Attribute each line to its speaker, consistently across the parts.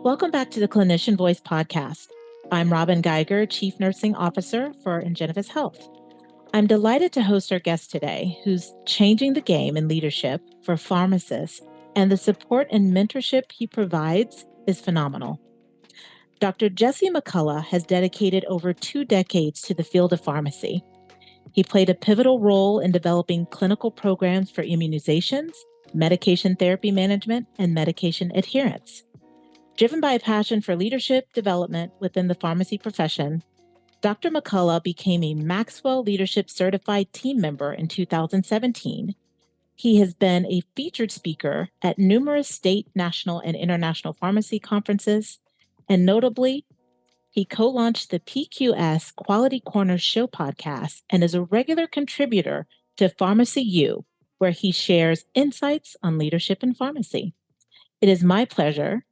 Speaker 1: Welcome back to the Clinician Voice Podcast. I'm Robin Geiger, Chief Nursing Officer for Ingenivis Health. I'm delighted to host our guest today, who's changing the game in leadership for pharmacists, and the support and mentorship he provides is phenomenal. Dr. Jesse McCullough has dedicated over 2 decades to the field of pharmacy. He played a pivotal role in developing clinical programs for immunizations, medication therapy management, and medication adherence. Driven by a passion for leadership development within the pharmacy profession, Dr. McCullough became a Maxwell Leadership Certified team member in 2017. He has been a featured speaker at numerous state, national, and international pharmacy conferences, and notably, he co-launched the PQS Quality Corners Show podcast and is a regular contributor to Pharmacy U, where he shares insights on leadership in pharmacy. It is my pleasure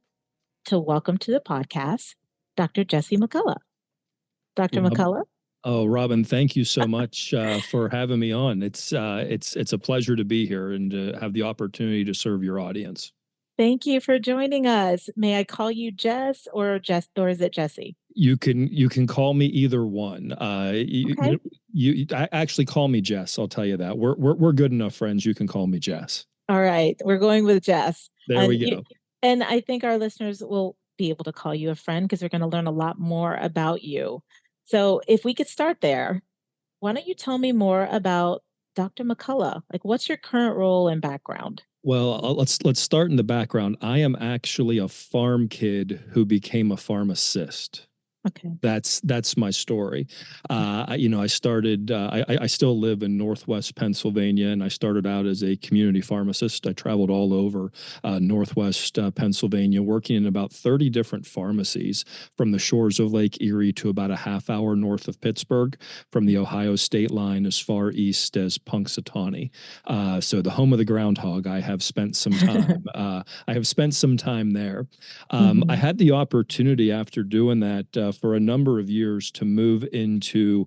Speaker 1: to welcome to the podcast, Dr. Jesse McCullough. Dr. McCullough?
Speaker 2: Oh, Robin, thank you so much for having me on. It's a pleasure to be here and to have the opportunity to serve your audience.
Speaker 1: Thank you for joining us. May I call you Jess, or is it Jesse?
Speaker 2: You can call me either one.
Speaker 1: Okay.
Speaker 2: You actually call me Jess. I'll tell you that. We're good enough friends. You can call me Jess.
Speaker 1: All right, we're going with Jess.
Speaker 2: There we go.
Speaker 1: And I think our listeners will be able to call you a friend because we're going to learn a lot more about you. So if we could start there, why don't you tell me more about Dr. McCullough? Like, what's your current role and background?
Speaker 2: Well, let's start in the background. I am actually a farm kid who became a pharmacist.
Speaker 1: Okay.
Speaker 2: That's my story. I started, I still live in Northwest Pennsylvania, and I started out as a community pharmacist. I traveled all over Northwest Pennsylvania, working in about 30 different pharmacies from the shores of Lake Erie to about a half hour north of Pittsburgh, from the Ohio state line as far east as Punxsutawney. So the home of the groundhog. I have spent some time. There. I had the opportunity after doing that for a number of years to move into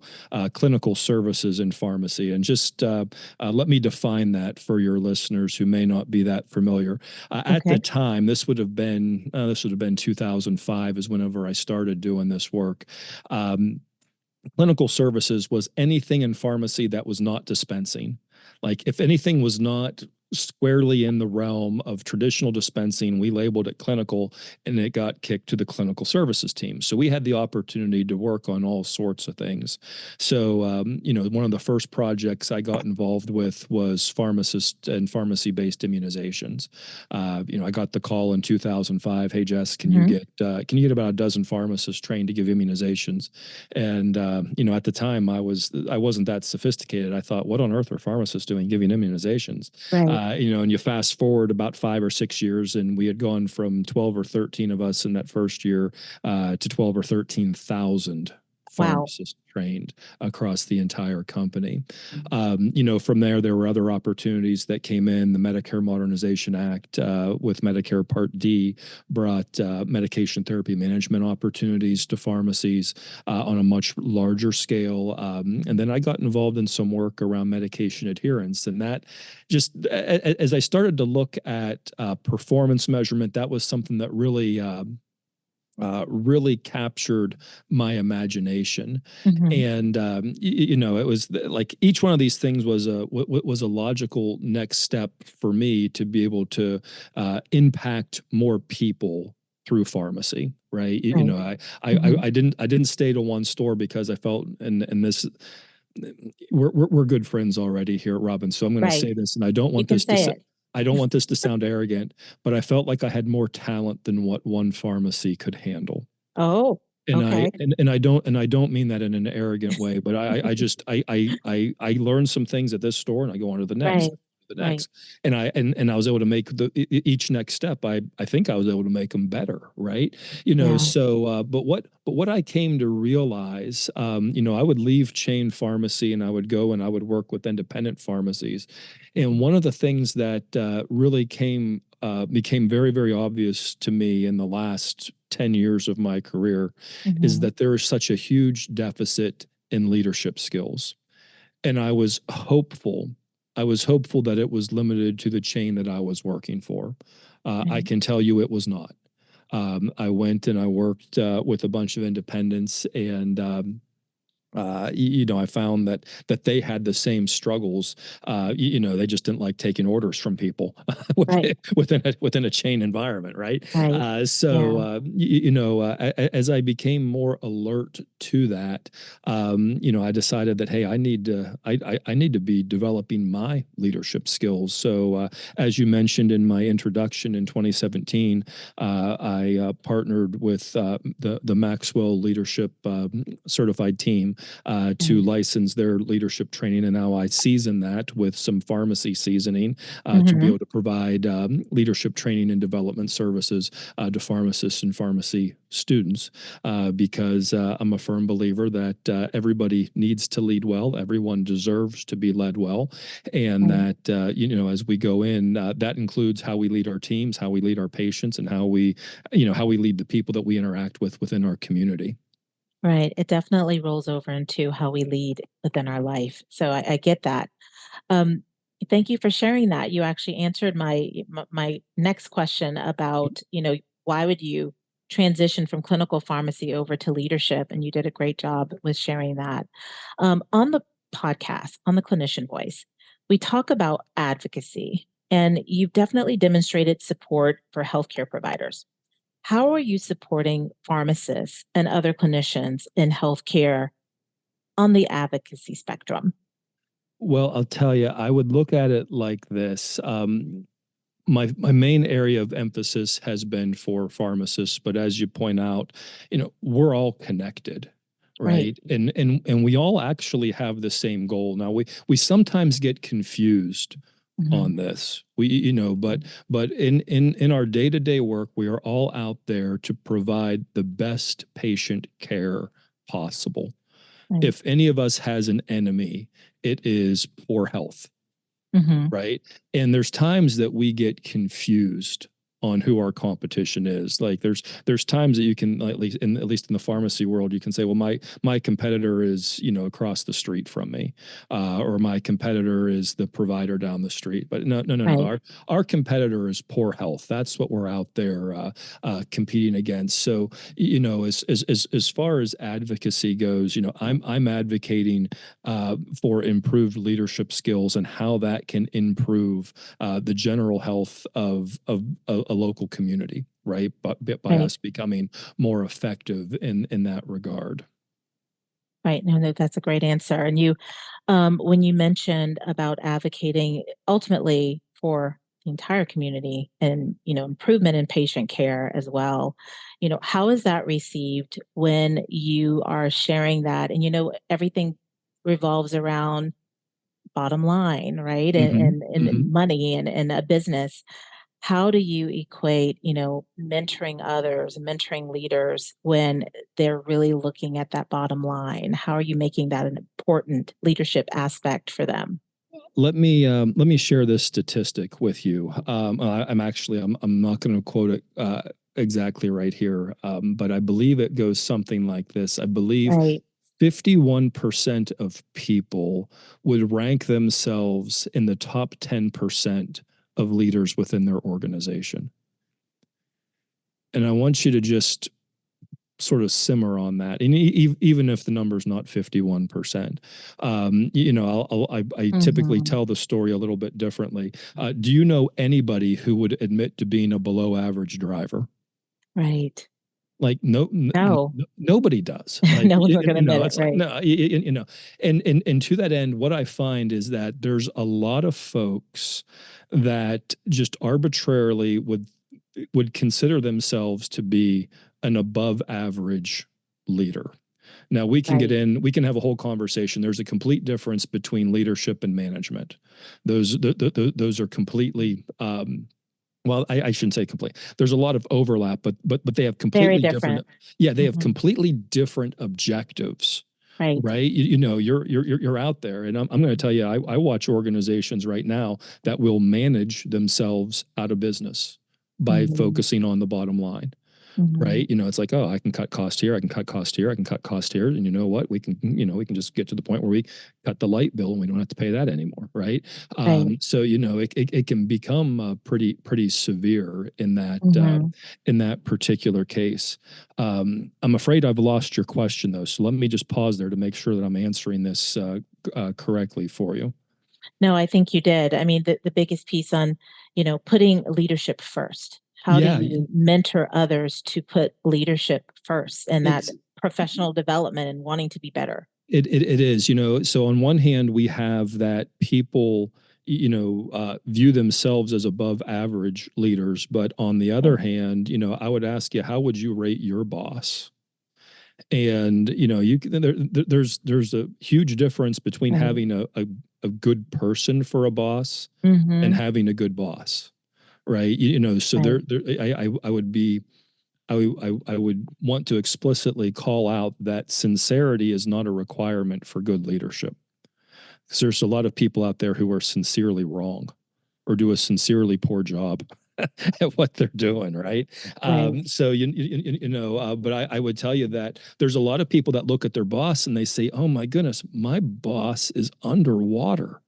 Speaker 2: clinical services in pharmacy. And just let me define that for your listeners who may not be that familiar. At the time, this would have been 2005 is whenever I started doing this work. Clinical services was anything in pharmacy that was not dispensing. Like if anything was not squarely in the realm of traditional dispensing, we labeled it clinical, and it got kicked to the clinical services team. So we had the opportunity to work on all sorts of things. So, one of the first projects I got involved with was pharmacist and pharmacy-based immunizations. I got the call in 2005. Hey, Jess, can you get about a dozen pharmacists trained to give immunizations? And at the time, I wasn't that sophisticated. I thought, what on earth are pharmacists doing giving immunizations?
Speaker 1: Right.
Speaker 2: And you fast forward about 5 or 6 years, and we had gone from 12 or 13 of us in that first year to 12 or 13,000 pharmacists trained across the entire company. From there were other opportunities that came in. The Medicare Modernization Act with Medicare Part D brought medication therapy management opportunities to pharmacies on a much larger scale. And then I got involved in some work around medication adherence. And that just, as I started to look at performance measurement, that was something that really captured my imagination. And it was like each one of these things was a logical next step for me to be able to impact more people through pharmacy, right? I didn't stay to one store because I felt, and this, we're good friends already here, Robin. So I'm going to say this, and I don't want this to sound arrogant, but I felt like I had more talent than what one pharmacy could handle.
Speaker 1: Oh, okay.
Speaker 2: I don't mean that in an arrogant way, but I learned some things at this store, and I go on to the next. And I was able to make each next step. I think I was able to make them better, right? So but what I came to realize, I would leave chain pharmacy and I would go and I would work with independent pharmacies, and one of the things that really became very, very obvious to me in the last 10 years of my career is that there is such a huge deficit in leadership skills, and I was hopeful that it was limited to the chain that I was working for. I can tell you it was not. I went and I worked with a bunch of independents, and I found that they had the same struggles. They just didn't like taking orders from people
Speaker 1: Right.
Speaker 2: within a chain environment, right?
Speaker 1: Right. Yeah.
Speaker 2: As I became more alert to that, I decided that, hey, I need to be developing my leadership skills. So, as you mentioned in my introduction in 2017, I partnered with the Maxwell Leadership Certified Team to
Speaker 1: Right.
Speaker 2: license their leadership training. And now I season that with some pharmacy seasoning to be
Speaker 1: Hmm.
Speaker 2: able to provide leadership training and development services to pharmacists and pharmacy students, because I'm a firm believer that everybody needs to lead well. Everyone deserves to be led well. And
Speaker 1: Right.
Speaker 2: that, as we go in, that includes how we lead our teams, how we lead our patients, and how we lead the people that we interact with within our community.
Speaker 1: Right. It definitely rolls over into how we lead within our life. So I get that. Um, Thank you for sharing that. You actually answered my next question about, why would you transition from clinical pharmacy over to leadership? And you did a great job with sharing that. On the podcast, on the Clinician Voice, we talk about advocacy, and you've definitely demonstrated support for healthcare providers. How are you supporting pharmacists and other clinicians in healthcare on the advocacy spectrum?
Speaker 2: Well, I'll tell you, I would look at it like this. My main area of emphasis has been for pharmacists, but as you point out, we're all connected,
Speaker 1: Right.
Speaker 2: right? And we all actually have the same goal. Now we sometimes get confused
Speaker 1: Hmm.
Speaker 2: on this. But in our day-to-day work, we are all out there to provide the best patient care possible.
Speaker 1: Right.
Speaker 2: If any of us has an enemy, it is poor health,
Speaker 1: Hmm.
Speaker 2: right? And there's times that we get confused on who our competition is. Like there's times that you can, at least in the pharmacy world, you can say, well, my competitor is across the street from me, or my competitor is the provider down the street. But no, no, no, no.
Speaker 1: Right.
Speaker 2: Our competitor is poor health. That's what we're out there competing against. So as far as advocacy goes, I'm advocating for improved leadership skills and how that can improve the general health of a local community, right? But by
Speaker 1: Right.
Speaker 2: us becoming more effective in that regard.
Speaker 1: Right. No, that's a great answer. And when you mentioned about advocating ultimately for the entire community and, improvement in patient care as well, how is that received when you are sharing that? And, everything revolves around bottom line, right? And,
Speaker 2: Hmm.
Speaker 1: and money and a business. How do you equate, mentoring others, mentoring leaders when they're really looking at that bottom line? How are you making that an important leadership aspect for them?
Speaker 2: Let me share this statistic with you. I'm not going to quote it exactly right here, but I believe it goes something like this. I believe
Speaker 1: Right.
Speaker 2: 51% of people would rank themselves in the top 10% of leaders within their organization. And I want you to just sort of simmer on that. And even if the number's not 51%, I typically
Speaker 1: Hmm.
Speaker 2: tell the story a little bit differently. Do you know anybody who would admit to being a below average driver?
Speaker 1: Right.
Speaker 2: Like
Speaker 1: No,
Speaker 2: nobody does. Like
Speaker 1: no one's going to admit it.
Speaker 2: it's like
Speaker 1: Right.
Speaker 2: no, and to that end, what I find is that there's a lot of folks that just arbitrarily would consider themselves to be an above average leader. Now
Speaker 1: Right.
Speaker 2: we can have a whole conversation. There's a complete difference between leadership and management. Those are completely well, I shouldn't say complete. There's a lot of overlap, but they have
Speaker 1: Very
Speaker 2: completely different.
Speaker 1: different.
Speaker 2: Yeah, they have
Speaker 1: Hmm.
Speaker 2: completely different objectives,
Speaker 1: Right.
Speaker 2: right? You're out there, and I'm going to tell you, I watch organizations right now that will manage themselves out of business by
Speaker 1: Hmm.
Speaker 2: focusing on the bottom line.
Speaker 1: Mm-hmm.
Speaker 2: right? It's like, oh, I can cut cost here, I can cut cost here, I can cut cost here, and you know what? We can just get to the point where we cut the light bill and we don't have to pay that anymore, right?
Speaker 1: Right.
Speaker 2: So it can become pretty severe
Speaker 1: Mm-hmm.
Speaker 2: in that particular case. I'm afraid I've lost your question though, so let me just pause there to make sure that I'm answering this correctly for you.
Speaker 1: No, I think you did. I mean, the biggest piece on, putting leadership first. How do
Speaker 2: Yeah,
Speaker 1: you mentor others to put leadership first and that
Speaker 2: it's
Speaker 1: professional development and wanting to be better?
Speaker 2: it is, so on one hand we have that people view themselves as above average leaders, but on the other
Speaker 1: Right.
Speaker 2: hand, I would ask you, how would you rate your boss? And there's a huge difference between
Speaker 1: Right.
Speaker 2: having a good person for a boss and
Speaker 1: Mm-hmm.
Speaker 2: having a good boss, right? So
Speaker 1: Right.
Speaker 2: I would be I would want to explicitly call out that sincerity is not a requirement for good leadership. Because there's a lot of people out there who are sincerely wrong or do a sincerely poor job at what they're doing, right?
Speaker 1: Right.
Speaker 2: So but I would tell you that there's a lot of people that look at their boss and they say, "Oh my goodness, my boss is underwater.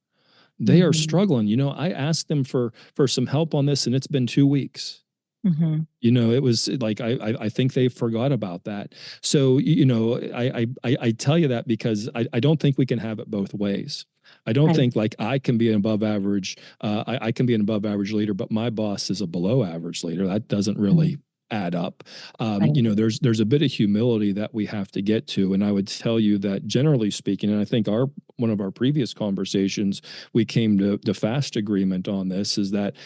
Speaker 2: They are
Speaker 1: Mm-hmm.
Speaker 2: struggling." I asked them for some help on this, and it's been 2 weeks.
Speaker 1: Mm-hmm.
Speaker 2: It was like I think they forgot about that. So I tell you that because I don't think we can have it both ways. I don't
Speaker 1: Right.
Speaker 2: think like I can be an above average. I can be an above average leader, but my boss is a below average leader. That doesn't
Speaker 1: Mm-hmm.
Speaker 2: really add up.
Speaker 1: Right.
Speaker 2: There's a bit of humility that we have to get to, and I would tell you that generally speaking, and I think our one of our previous conversations we came to fast agreement on this is that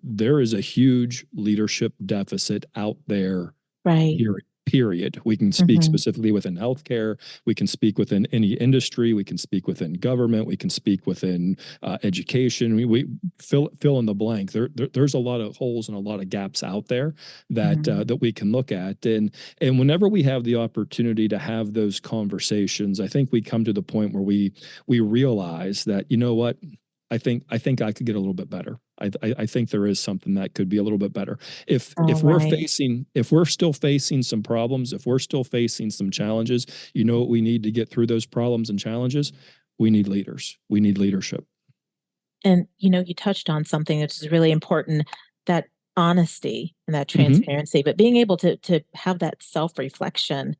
Speaker 2: there is a huge leadership deficit out there
Speaker 1: Right.
Speaker 2: here. Period. We can speak
Speaker 1: Mm-hmm.
Speaker 2: specifically within healthcare. We can speak within any industry. We can speak within government. We can speak within education. We fill in the blank. There's a lot of holes and a lot of gaps out there
Speaker 1: Mm-hmm.
Speaker 2: that we can look at. And whenever we have the opportunity to have those conversations, I think we come to the point where we realize that what I think I could get a little bit better. I think there is something that could be a little bit better. If
Speaker 1: All
Speaker 2: if we're
Speaker 1: right.
Speaker 2: facing if we're still facing some problems, if we're still facing some challenges, what we need to get through those problems and challenges? We need leaders. We need leadership.
Speaker 1: And you touched on something that's really important, that honesty and that
Speaker 2: Mm-hmm.
Speaker 1: transparency, but being able to have that self-reflection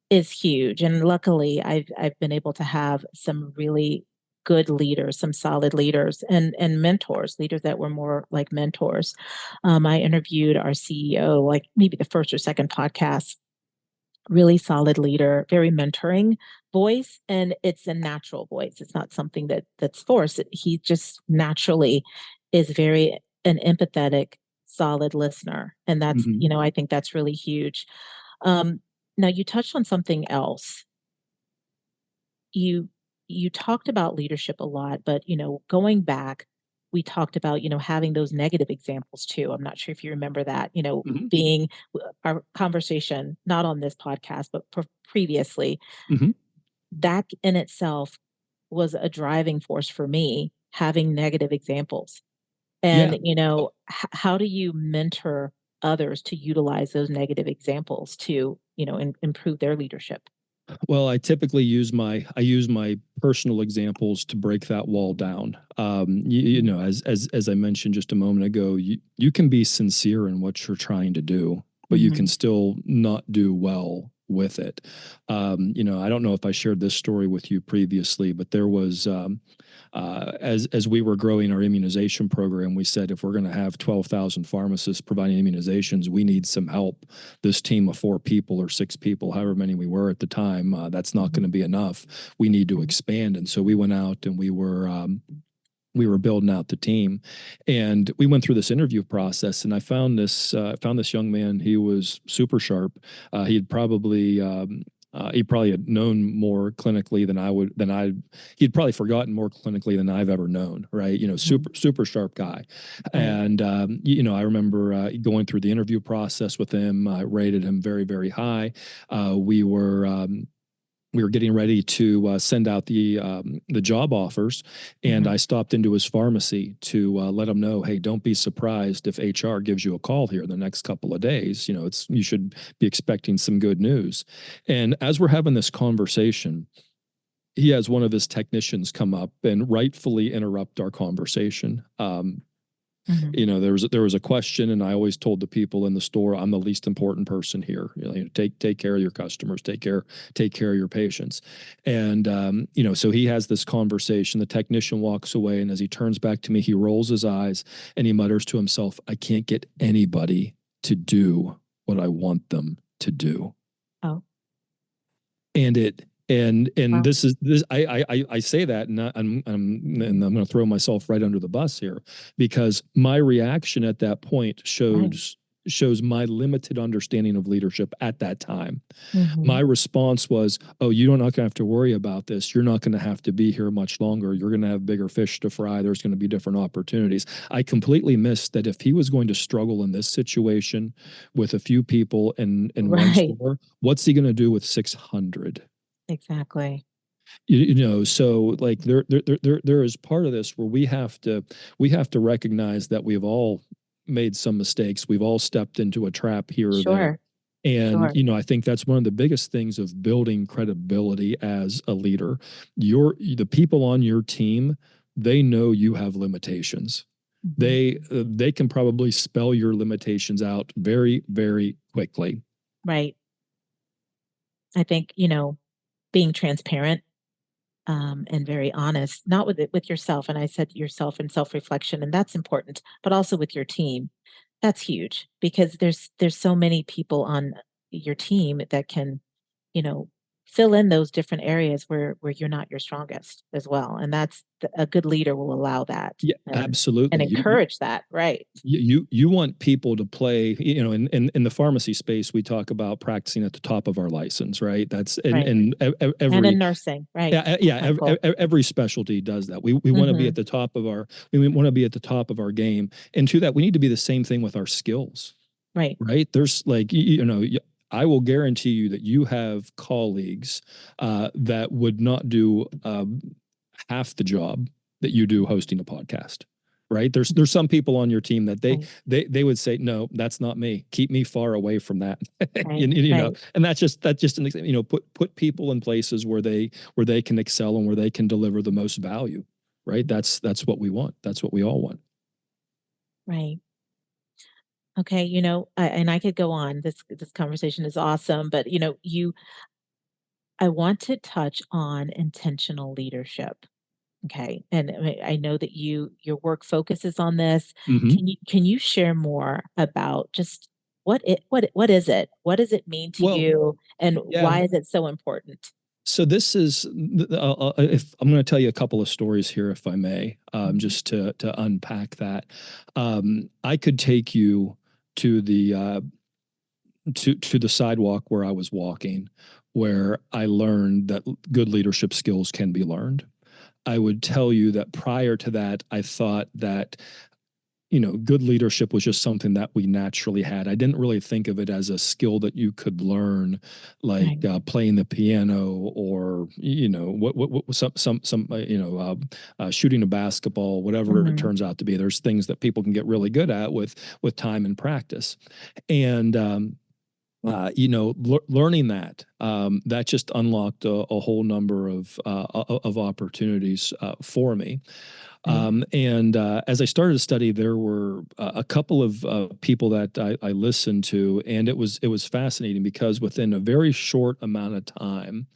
Speaker 1: is huge. And luckily I've been able to have some really good leaders, some solid leaders and mentors, leaders that were more like mentors. I interviewed our CEO, like maybe the first or second podcast, really solid leader, very mentoring voice, and it's a natural voice. It's not something that's forced. He just naturally is very an empathetic, solid listener, and that's
Speaker 2: Mm-hmm.
Speaker 1: I think that's really huge. Um, Now you touched on something else. You you talked about leadership a lot, but going back, we talked about having those negative examples too. I'm not sure if you remember that.
Speaker 2: Mm-hmm.
Speaker 1: Being our conversation, not on this podcast, but previously,
Speaker 2: Mm-hmm.
Speaker 1: that in itself was a driving force for me, having negative examples.
Speaker 2: Yeah.
Speaker 1: And how do you mentor others to utilize those negative examples to improve their leadership?
Speaker 2: Well, I use my personal examples to break that wall down. As I mentioned just a moment ago, you can be sincere in what you're trying to do, but you can
Speaker 1: Mm-hmm.
Speaker 2: still not do well with it. I don't know if I shared this story with you previously, but there was as we were growing our immunization program, we said if we're going to have 12,000 pharmacists providing immunizations, we need some help. This team of 4 people or 6 people, however many we were at the time, that's not going to be enough. We need to
Speaker 1: Right.
Speaker 2: expand. And so we went out and we were building out the team, and we went through this interview process. And I found this young man. He was super sharp. He probably had known more clinically he'd probably forgotten more clinically than I've ever known, right?
Speaker 1: Mhm.
Speaker 2: Super sharp guy.
Speaker 1: Right.
Speaker 2: And I remember going through the interview process with him. I rated him very, very high. We were we were getting ready to send out the job offers, and
Speaker 1: Mm-hmm.
Speaker 2: I stopped into his pharmacy to let him know, hey, don't be surprised if HR gives you a call here the next couple of days. You know, it's you should be expecting some good news. And as we're having this conversation, he has one of his technicians come up and rightfully interrupt our conversation.
Speaker 1: Mm-hmm.
Speaker 2: You know, there was a question, and I always told the people in the store, I'm the least important person here. You know, take care of your customers, take care of your patients. And you know, so he has this conversation. The technician walks away, and as he turns back to me, he rolls his eyes and he mutters to himself, I can't get anybody to do what I want them to do.
Speaker 1: Oh,
Speaker 2: And it and
Speaker 1: well,
Speaker 2: this is this I say that, and I'm going to throw myself right under the bus here, because my reaction at that point
Speaker 1: right.
Speaker 2: shows my limited understanding of leadership at that time.
Speaker 1: Mm-hmm.
Speaker 2: My response was, oh, you're not going to have to worry about this. You're not going to have to be here much longer. You're going to have bigger fish to fry. There's going to be different opportunities. I completely missed that if he was going to struggle in this situation with a few people in one
Speaker 1: Right.
Speaker 2: store, what's he going to do with 600?
Speaker 1: Exactly.
Speaker 2: You know, so like there is part of this where we have to recognize that we've all made some mistakes. We've all stepped into a trap here or there.
Speaker 1: Sure.
Speaker 2: And,
Speaker 1: Sure.
Speaker 2: you know, I think that's one of the biggest things of building credibility as a leader. The people on your team, they know you have limitations.
Speaker 1: Mm-hmm.
Speaker 2: They can probably spell your limitations out very, very quickly.
Speaker 1: Right. I think, being transparent, and very honest, not with it with yourself. And I said yourself and self-reflection, and that's important, but also with your team. That's huge because there's so many people on your team that can, you know, fill in those different areas where you're not your strongest as well. And a good leader will allow that
Speaker 2: Yeah,
Speaker 1: and
Speaker 2: absolutely.
Speaker 1: encourage that, right?
Speaker 2: You want people to play, you know, in the pharmacy space, we talk about practicing at the top of our license, right? That's
Speaker 1: Right.
Speaker 2: and
Speaker 1: And in
Speaker 2: every
Speaker 1: nursing, right?
Speaker 2: yeah,
Speaker 1: That's
Speaker 2: yeah,
Speaker 1: critical.
Speaker 2: every specialty does that. We want to be
Speaker 1: Hmm.
Speaker 2: at the top of our we want to be at the top of our game. And to that, we need to be the same thing with our skills,
Speaker 1: Right.
Speaker 2: right? There's like you know, I will guarantee you that you have colleagues that would not do half the job that you do hosting a podcast, right? There's some people on your team that
Speaker 1: Right.
Speaker 2: they would say, no, that's not me. Keep me far away from that.
Speaker 1: Right.
Speaker 2: You know,
Speaker 1: Right.
Speaker 2: and that's just an you know, put people in places where they can excel and where they can deliver the most value, right? That's what we want. That's what we all want.
Speaker 1: Right. Okay. And I could go on. This conversation is awesome, but I want to touch on intentional leadership. Okay. And I know that your work focuses on this.
Speaker 2: Mm-hmm.
Speaker 1: Can you share more about just what is it? What does it mean to
Speaker 2: Well,
Speaker 1: you and
Speaker 2: yeah.
Speaker 1: why is it so important?
Speaker 2: So this is if I'm going to tell you a couple of stories here, if I may,
Speaker 1: Mhm.
Speaker 2: just to unpack that. I could take you to the sidewalk where I was walking, where I learned that good leadership skills can be learned. I would tell you that prior to that, I thought that, you know, good leadership was just something that we naturally had. I didn't really think of it as a skill that you could learn, like
Speaker 1: Right.
Speaker 2: playing the piano, or you know, some shooting a basketball, whatever it
Speaker 1: Mhm.
Speaker 2: turns out to be. There's things that people can get really good at with time and practice, and you know, learning that that just unlocked a whole number of opportunities for me.
Speaker 1: Right.
Speaker 2: And as I started to study, there were a couple of people that I listened to, and it was fascinating because within a very short amount of time,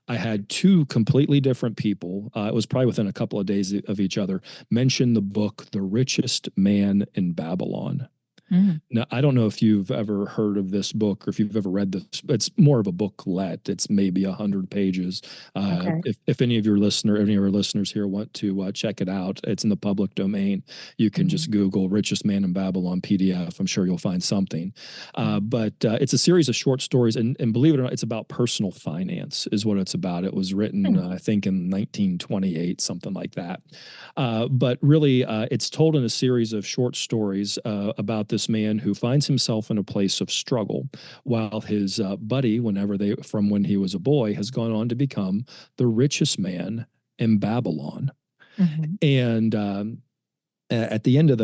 Speaker 2: I had two completely different people. It was probably within a couple of days of each other. Mention the book "The Richest Man in Babylon."
Speaker 1: Mm.
Speaker 2: Now, I don't know if you've ever heard of this book or if you've ever read this. It's more of a booklet. It's maybe 100 pages.
Speaker 1: Okay.
Speaker 2: If any of our listeners here want to check it out, it's in the public domain. You can
Speaker 1: Mhm.
Speaker 2: just Google "Richest Man in Babylon" PDF. I'm sure you'll find something.
Speaker 1: Right.
Speaker 2: But it's a series of short stories, and believe it or not, it's about personal finance, is what it's about. It was written,
Speaker 1: Mm.
Speaker 2: I think, in 1928, something like that. But really, it's told in a series of short stories about this this man who finds himself in a place of struggle, while his buddy, from when he was a boy, has gone on to become the richest man in Babylon.
Speaker 1: Mm-hmm.
Speaker 2: And at the end of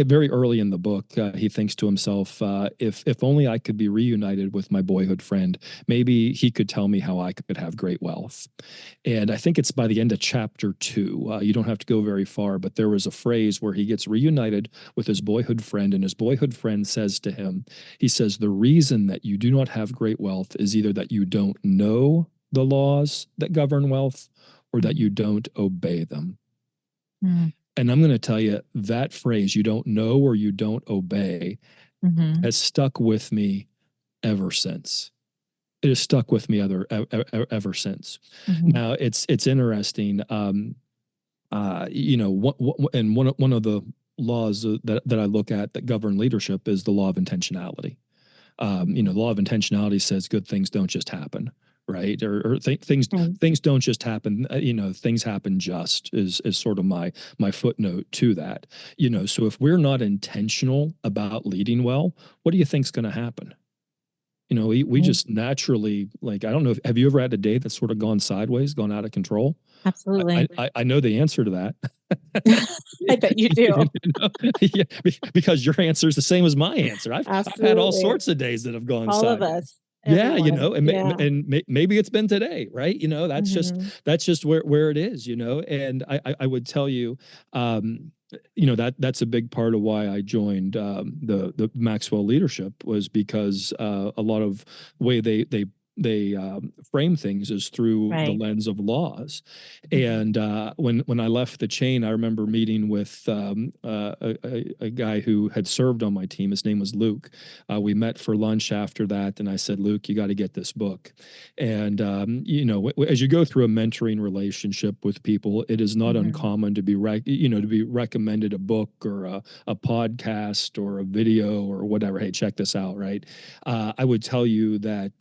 Speaker 2: very early in the book, he thinks to himself, if only I could be reunited with my boyhood friend, maybe he could tell me how I could have great wealth. And I think it's by the end of chapter 2. You don't have to go very far, but there was a phrase where he gets reunited with his boyhood friend, and his boyhood friend says to him, he says, the reason that you do not have great wealth is either that you don't know the laws that govern wealth or that you don't obey them.
Speaker 1: Mm-hmm.
Speaker 2: And I'm going to tell you that phrase, you don't know or you don't obey,
Speaker 1: Mm-hmm.
Speaker 2: has stuck with me ever since. It has stuck with me ever since.
Speaker 1: Mm-hmm.
Speaker 2: Now it's interesting. And one of the laws that I look at that govern leadership is the law of intentionality. The law of intentionality says good things don't just happen, right? Or things don't just happen. Things happen just is sort of my footnote to that. So if we're not intentional about leading well, what do you think's going to happen? We just naturally, like, I don't know, have you ever had a day that's sort of gone sideways, gone out of control?
Speaker 1: Absolutely.
Speaker 2: I know the answer to that.
Speaker 1: I bet you do.
Speaker 2: Yeah, because your answer is the same as my answer. I've had all
Speaker 1: Absolutely.
Speaker 2: sorts of days that have gone
Speaker 1: All of
Speaker 2: sideways.
Speaker 1: us,
Speaker 2: Yeah,
Speaker 1: everyone. Yeah.
Speaker 2: maybe it's been today, right?
Speaker 1: Mm-hmm.
Speaker 2: That's just where it is, and I would tell you, that's a big part of why I joined the Maxwell leadership, was because a lot of way they frame things is through the
Speaker 1: Right.
Speaker 2: lens of laws.
Speaker 1: Mm-hmm.
Speaker 2: And when I left the chain, I remember meeting with a guy who had served on my team. His name was Luke. We met for lunch after that, and I said, Luke, you got to get this book. And as you go through a mentoring relationship with people, it is not
Speaker 1: Mm-hmm.
Speaker 2: uncommon to be recommended a book or a podcast or a video or whatever. Hey, check this out, right? I would tell you that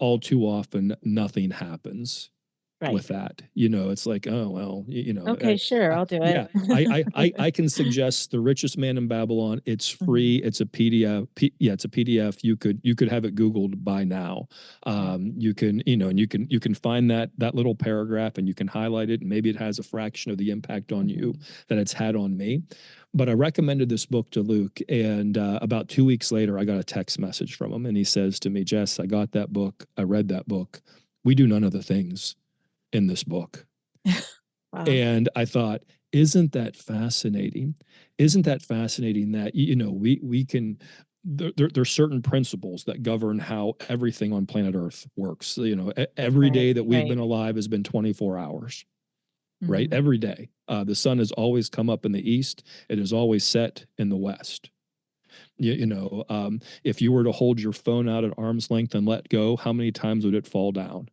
Speaker 2: all too often nothing happens
Speaker 1: Right.
Speaker 2: with that. It's like, oh well,
Speaker 1: Okay, sure, I'll do it.
Speaker 2: yeah. I can suggest The Richest Man in Babylon. It's free.
Speaker 1: Mm-hmm.
Speaker 2: It's a PDF. Yeah, it's a PDF. You could have it Googled by now.
Speaker 1: Okay.
Speaker 2: You can, and you can find that little paragraph, and you can highlight it, and maybe it has a fraction of the impact on
Speaker 1: Mm-hmm.
Speaker 2: you that it's had on me. But I recommended this book to Luke, and about 2 weeks later, I got a text message from him, and he says to me, Jess, I got that book. I read that book. We do none of the things in this book.
Speaker 1: Wow.
Speaker 2: And I thought, isn't that fascinating? Isn't that fascinating that, we can, there's certain principles that govern how everything on planet Earth works. Every
Speaker 1: Right.
Speaker 2: day that we've
Speaker 1: Right.
Speaker 2: been alive has been 24 hours, right?
Speaker 1: Mm-hmm.
Speaker 2: Every day. The sun has always come up in the east. It has always set in the west. If you were to hold your phone out at arm's length and let go, how many times would it fall down?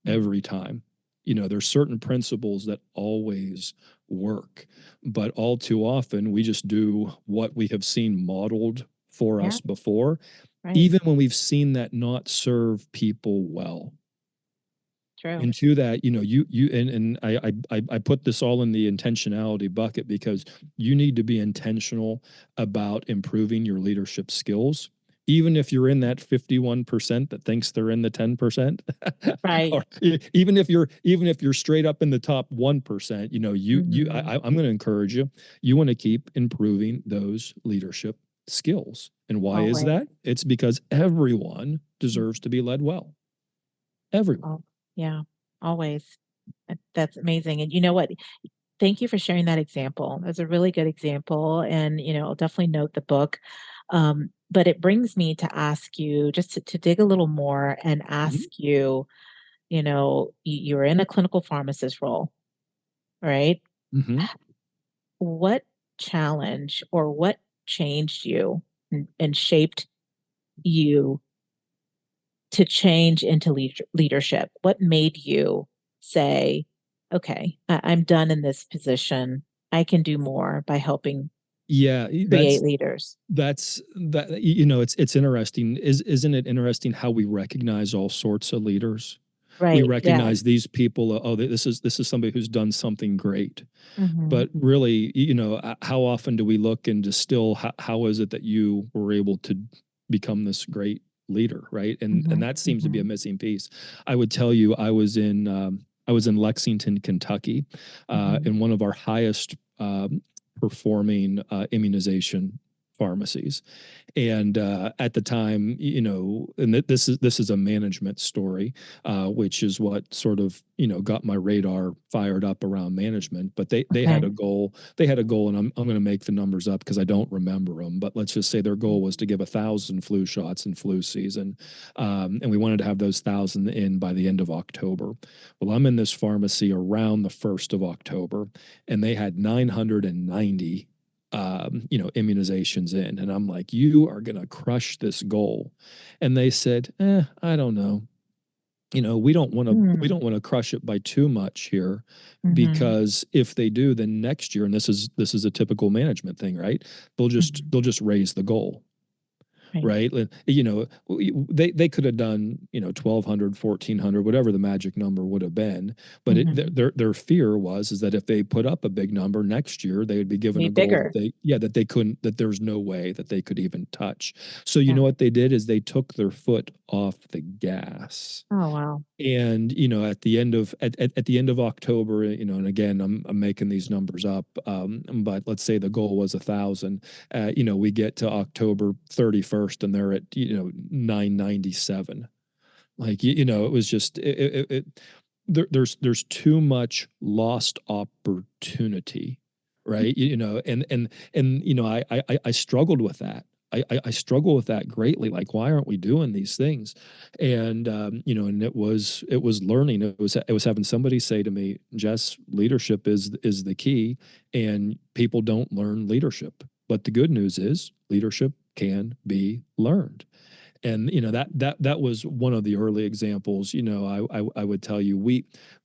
Speaker 1: Mm-hmm.
Speaker 2: Every time. There's certain principles that always work, but all too often we just do what we have seen modeled for
Speaker 1: Yeah.
Speaker 2: us before,
Speaker 1: Right.
Speaker 2: even when we've seen that not serve people well.
Speaker 1: True.
Speaker 2: And to that, and I put this all in the intentionality bucket, because you need to be intentional about improving your leadership skills, even if you're in that 51% that thinks they're in the 10%,
Speaker 1: Right.
Speaker 2: or even if you're straight up in the top 1%.
Speaker 1: Mm-hmm.
Speaker 2: I'm going to encourage you. You want to keep improving those leadership skills. And why is
Speaker 1: Always.
Speaker 2: that? It's because everyone deserves to be led well. Everyone.
Speaker 1: Oh, yeah. Always. That's amazing. And you know what? Thank you for sharing that example. That's a really good example. And, I'll definitely note the book. But it brings me to ask you just to dig a little more and
Speaker 2: Mhm.
Speaker 1: ask you, you're in a clinical pharmacist role, right?
Speaker 2: Mhm.
Speaker 1: What challenge or what changed you and shaped you to change into leadership? What made you say, okay, I'm done in this position. I can do more by helping
Speaker 2: Yeah,
Speaker 1: create leaders?
Speaker 2: it's interesting. Isn't it interesting how we recognize all sorts of leaders? We
Speaker 1: Right. Yeah.
Speaker 2: recognize these people. Oh, this is somebody who's done something great.
Speaker 1: Hmm.
Speaker 2: But really, how often do we look and distill how is it that you were able to become this great leader, right? And
Speaker 1: Hmm.
Speaker 2: that seems to be a
Speaker 1: Hmm.
Speaker 2: missing piece. I would tell you, I was in Lexington, Kentucky,
Speaker 1: Hmm.
Speaker 2: in one of our highest performing immunization pharmacies. And at the time, and this is a management story, which is what sort of got my radar fired up around management. But they had a
Speaker 1: Okay.
Speaker 2: goal. They had a goal, and I'm going to make the numbers up because I don't remember them. But let's just say their goal was to give 1,000 flu shots in flu season, and we wanted to have those 1,000 in by the end of October. Well, I'm in this pharmacy around the 1st of October, and they had 990 immunizations in. And I'm like, you are going to crush this goal. And they said, I don't know. We
Speaker 1: Mm.
Speaker 2: don't want to crush it by too much here,
Speaker 1: Hmm.
Speaker 2: because if they do, then next year, and this is a typical management thing, right? They'll just
Speaker 1: Hmm.
Speaker 2: they'll just raise the goal,
Speaker 1: Right.
Speaker 2: right? They could have done 1,200, 1,400, whatever the magic number would have been. But
Speaker 1: Hmm.
Speaker 2: their fear was is that if they put up a big number next year, they would be given
Speaker 1: Be
Speaker 2: a goal that
Speaker 1: bigger.
Speaker 2: they couldn't, that there's no way that they could even touch. So you
Speaker 1: Yeah.
Speaker 2: know what they did is they took their foot off the gas.
Speaker 1: Oh, wow.
Speaker 2: And at the end of October, and again, I'm making these numbers up, but let's say the goal was 1,000. We get to October 31st, and they're at 997. Like it was just there's too much lost opportunity, right? And I struggled with that. I struggle with that greatly. Like, why aren't we doing these things? And and it was learning. It was having somebody say to me, Jess, leadership is the key, and people don't learn leadership. But the good news is leadership can be learned. And that was one of the early examples. I would tell you,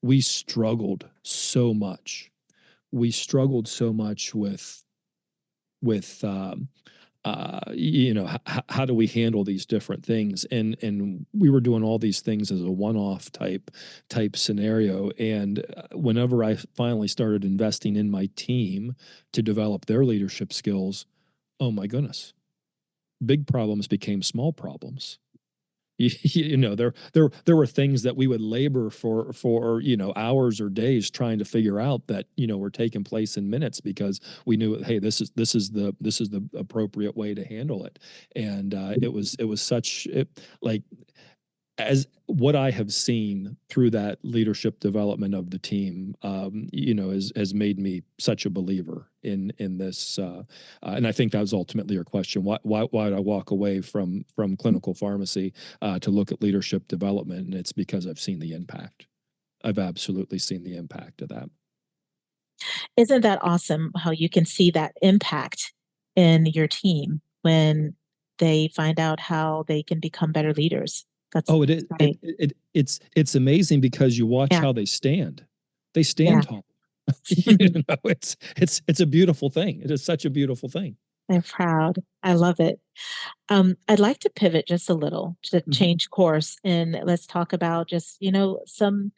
Speaker 2: we struggled so much. We struggled so much with how do we handle these different things, and we were doing all these things as a one-off type scenario. And whenever I finally started investing in my team to develop their leadership skills, oh my goodness, big problems became small problems. There were things that we would labor for hours or days trying to figure out that were taking place in minutes, because we knew, hey, this is the appropriate way to handle it. And it was such it, like, as what I have seen through that leadership development of the team, has made me such a believer in this. And I think that was ultimately your question: why did I walk away from clinical pharmacy to look at leadership development? And it's because I've seen the impact. I've absolutely seen the impact of that.
Speaker 1: Isn't that awesome how you can see that impact in your team when they find out how they can become better leaders?
Speaker 2: Oh, it
Speaker 1: That's
Speaker 2: is.
Speaker 1: great.
Speaker 2: It's amazing because you watch
Speaker 1: Yeah.
Speaker 2: how they stand. They stand
Speaker 1: Yeah.
Speaker 2: tall. It's a beautiful thing. It is such a beautiful thing.
Speaker 1: They're proud. I love it. I'd like to pivot just a little to
Speaker 2: Mhm.
Speaker 1: change course and let's talk about just, some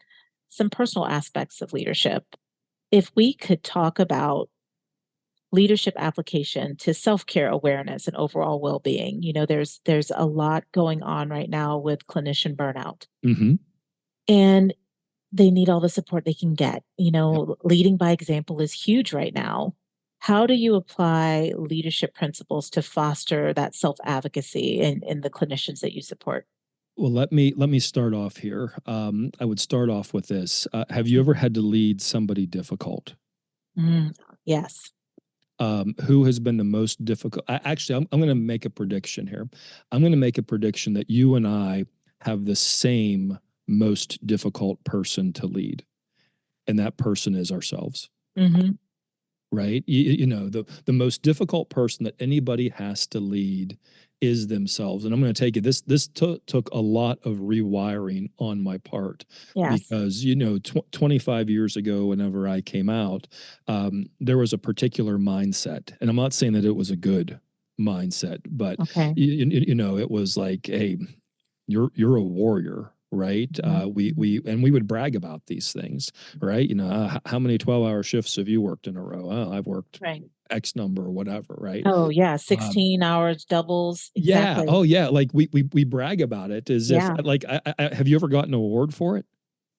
Speaker 1: personal aspects of leadership. If we could talk about leadership application to self-care awareness and overall well-being. There's a lot going on right now with clinician burnout.
Speaker 2: Mhm.
Speaker 1: And they need all the support they can get.
Speaker 2: Yep.
Speaker 1: Leading by example is huge right now. How do you apply leadership principles to foster that self-advocacy in the clinicians that you support?
Speaker 2: Well, let me start off here. I would start off with this. Have you ever had to lead somebody difficult?
Speaker 1: Mm, yes.
Speaker 2: Who has been the most difficult? Actually, I'm going to make a prediction here. I'm going to make a prediction that you and I have the same most difficult person to lead, and that person is ourselves.
Speaker 1: Hmm.
Speaker 2: Right? The most difficult person that anybody has to lead is themselves. And I'm going to take it. This took a lot of rewiring on my part,
Speaker 1: Yes.
Speaker 2: because 25 years ago, whenever I came out, there was a particular mindset, and I'm not saying that it was a good mindset, but
Speaker 1: Okay.
Speaker 2: it was like, hey, you're a warrior, right?
Speaker 1: Mhm.
Speaker 2: We would brag about these things, right? How many 12-hour shifts have you worked in a row? Oh, I've worked
Speaker 1: Right.
Speaker 2: X number or whatever, right?
Speaker 1: Oh, yeah.
Speaker 2: Um,
Speaker 1: 16 hours, doubles.
Speaker 2: yeah.
Speaker 1: Exactly.
Speaker 2: Oh, yeah. Like we brag about it as if
Speaker 1: Yeah.
Speaker 2: like have you ever gotten an award for it?